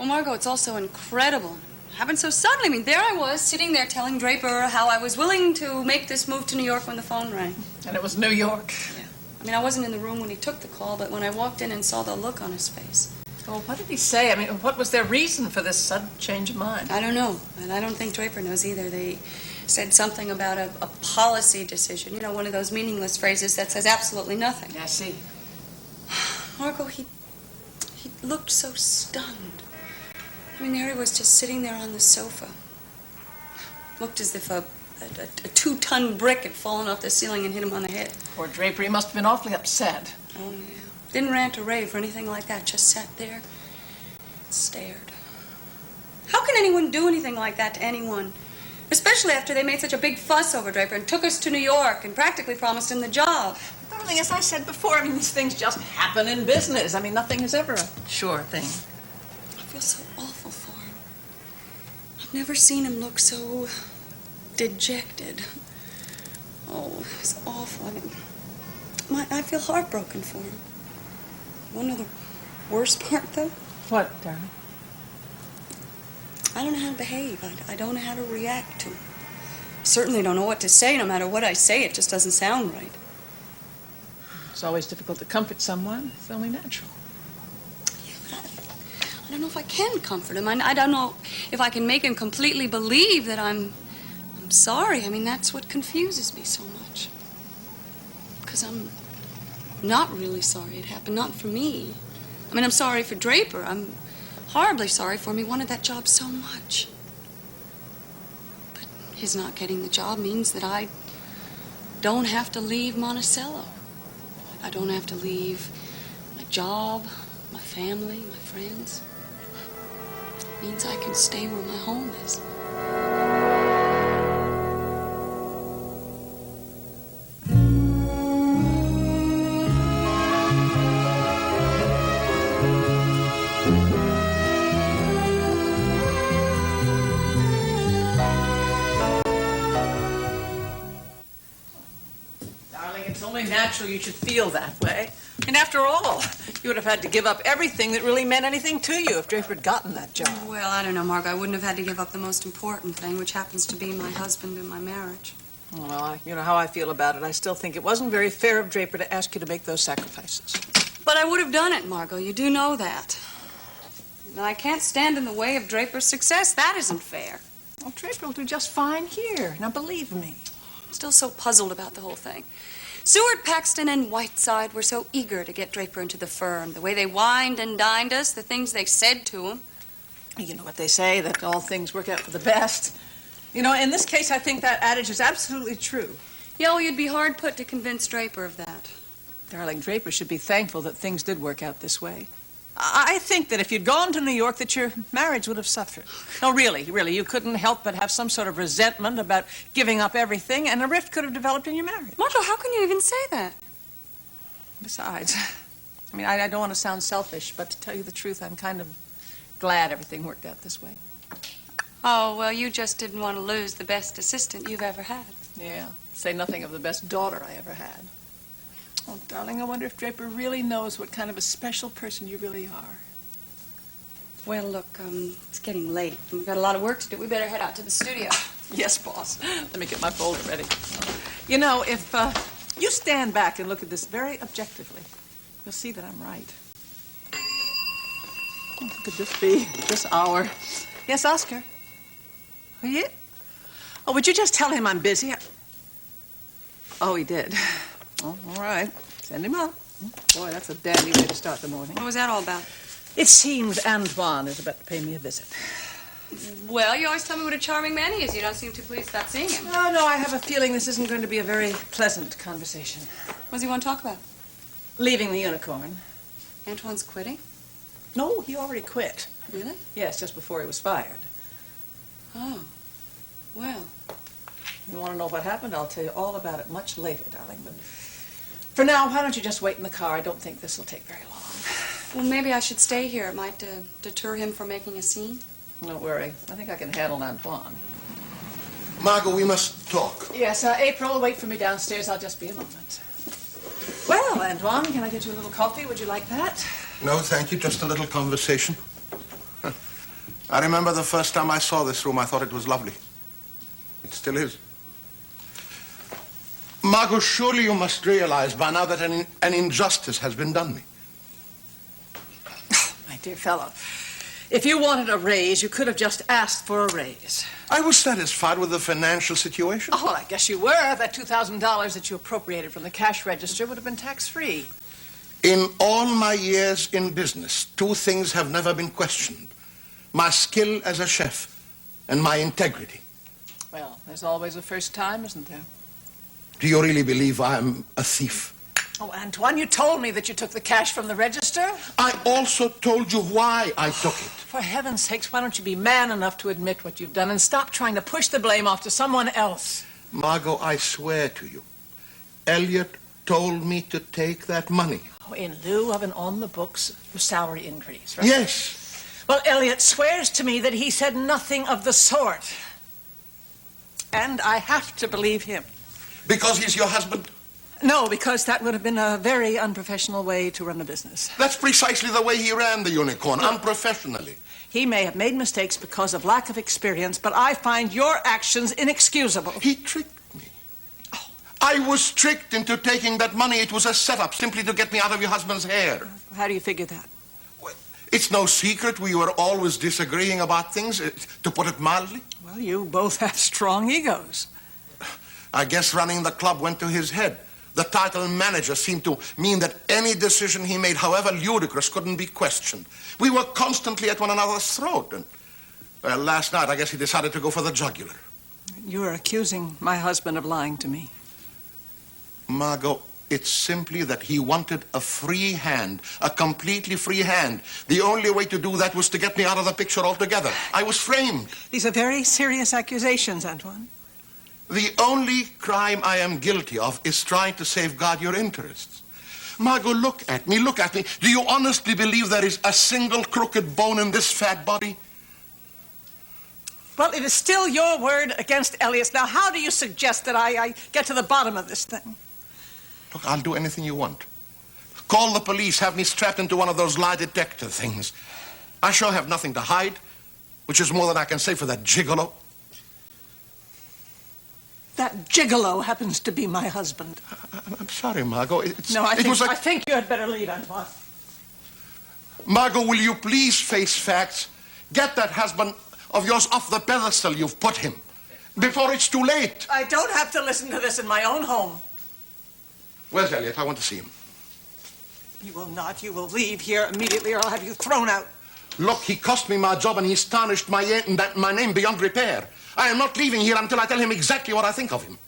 Well, Margo, it's all so incredible. It happened so suddenly. I mean, there I was, sitting there telling Draper how I was willing to make this move to New York when the phone rang. And it was New York? Yeah. I mean, I wasn't in the room when he took the call, but when I walked in and saw the look on his face. Well, what did he say? I mean, what was their reason for this sudden change of mind? I don't know, and I don't think Draper knows either. They said something about a policy decision. You know, one of those meaningless phrases that says absolutely nothing. Yeah, I see. Margo, he looked so stunned. I mean, there he was just sitting there on the sofa. Looked as if a 2-ton brick had fallen off the ceiling and hit him on the head. Poor Draper, he must have been awfully upset. Oh, yeah. Didn't rant or rave or anything like that. Just sat there and stared. How can anyone do anything like that to anyone? Especially after they made such a big fuss over Draper and took us to New York and practically promised him the job. Darling, as I said before, I mean, these things just happen in business. I mean, nothing is ever a sure thing. I feel so awful for him. I've never seen him look so dejected. Oh, it was awful. I mean, I feel heartbroken for him. You know the worst part, though? What, darling? I don't know how to behave. I don't know how to react to him. I certainly don't know what to say. No matter what I say, it just doesn't sound right. It's always difficult to comfort someone. It's only natural. Yeah, but I don't know if I can comfort him. I don't know if I can make him completely believe that I'm sorry. I mean, that's what confuses me so much. Because I'm not really sorry it happened, not for me. I mean, I'm sorry for Draper. I'm horribly sorry for him. He wanted that job so much. But his not getting the job means that I don't have to leave Monticello. I don't have to leave my job, my family, my friends. It means I can stay where my home is. It's only natural you should feel that way. And after all, you would have had to give up everything that really meant anything to you if Draper had gotten that job. Well, I don't know, Margo. I wouldn't have had to give up the most important thing, which happens to be my husband and my marriage. Well, you know how I feel about it. I still think it wasn't very fair of Draper to ask you to make those sacrifices. But I would have done it, Margo. You do know that. And I can't stand in the way of Draper's success. That isn't fair. Well, Draper will do just fine here. Now, believe me. I'm still so puzzled about the whole thing. Seward, Paxton and Whiteside were so eager to get Draper into the firm. The way they wined and dined us, the things they said to him. You know what they say, that all things work out for the best. You know, in this case, I think that adage is absolutely true. Yeah, well, you'd be hard put to convince Draper of that. Darling, Draper should be thankful that things did work out this way. I think that if you'd gone to New York, that your marriage would have suffered. No, really, you couldn't help but have some sort of resentment about giving up everything, and a rift could have developed in your marriage. Margo, how can you even say that? Besides, I mean, I don't want to sound selfish, but to tell you the truth, I'm kind of glad everything worked out this way. Oh, well, you just didn't want to lose the best assistant you've ever had. Yeah, say nothing of the best daughter I ever had. Oh, darling, I wonder if Draper really knows what kind of a special person you really are. Well, look, it's getting late. We've got a lot of work to do. We better head out to the studio. Yes, boss. Let me get my folder ready. You know, if you stand back and look at this very objectively, you'll see that I'm right. Oh, could this be this hour? Yes, Oscar? Oh, yeah? Oh, would you just tell him I'm busy? Oh, he did. Oh, all right. Send him up. Boy, that's a dandy way to start the morning. What was that all about? It seems Antoine is about to pay me a visit. Well, you always tell me what a charming man he is. You don't seem too pleased about seeing him. No, I have a feeling this isn't going to be a very pleasant conversation. What does he want to talk about? Leaving the Unicorn. Antoine's quitting? No, he already quit. Really? Yes, just before he was fired. Oh, well. You want to know what happened? I'll tell you all about it much later, darling. But for now, why don't you just wait in the car? I don't think this will take very long. Well, maybe I should stay here. It might deter him from making a scene. Don't worry. I think I can handle Antoine. Margo, we must talk. Yes, April, wait for me downstairs. I'll just be a moment. Well, Antoine, can I get you a little coffee? Would you like that? No, thank you. Just a little conversation. I remember the first time I saw this room, I thought it was lovely. It still is. Margo, surely you must realize by now that an injustice has been done me. My dear fellow, if you wanted a raise, you could have just asked for a raise. I was satisfied with the financial situation. Oh, well, I guess you were. That $2,000 that you appropriated from the cash register would have been tax-free. In all my years in business, two things have never been questioned. My skill as a chef and my integrity. Well, there's always a first time, isn't there? Do you really believe I'm a thief? Oh, Antoine, you told me that you took the cash from the register. I also told you why I took it. For heaven's sakes, why don't you be man enough to admit what you've done and stop trying to push the blame off to someone else? Margo, I swear to you, Elliott told me to take that money. Oh, in lieu of an on-the-books salary increase, right? Yes. Well, Elliott swears to me that he said nothing of the sort. And I have to believe him. Because he's your husband? No, because that would have been a very unprofessional way to run a business. That's precisely the way he ran the Unicorn, unprofessionally. He may have made mistakes because of lack of experience, but I find your actions inexcusable. He tricked me. I was tricked into taking that money. It was a setup simply to get me out of your husband's hair. How do you figure that? Well, it's no secret we were always disagreeing about things, to put it mildly. Well, you both have strong egos. I guess running the club went to his head. The title manager seemed to mean that any decision he made, however ludicrous, couldn't be questioned. We were constantly at one another's throat. And, well, last night, I guess he decided to go for the jugular. You're accusing my husband of lying to me. Margo, it's simply that he wanted a free hand, a completely free hand. The only way to do that was to get me out of the picture altogether. I was framed. These are very serious accusations, Antoine. The only crime I am guilty of is trying to safeguard your interests. Margo, look at me, look at me. Do you honestly believe there is a single crooked bone in this fat body? Well, it is still your word against Elliott's. Now, how do you suggest that I get to the bottom of this thing? Look, I'll do anything you want. Call the police, have me strapped into one of those lie detector things. I sure have nothing to hide, which is more than I can say for that gigolo. That gigolo happens to be my husband. I'm sorry, Margo. I think you had better leave, Antoine. Margo, will you please face facts? Get that husband of yours off the pedestal you've put him, before it's too late. I don't have to listen to this in my own home. Where's Elliott? I want to see him. You will not. You will leave here immediately, or I'll have you thrown out. Look, he cost me my job and he's tarnished my name beyond repair. I am not leaving here until I tell him exactly what I think of him.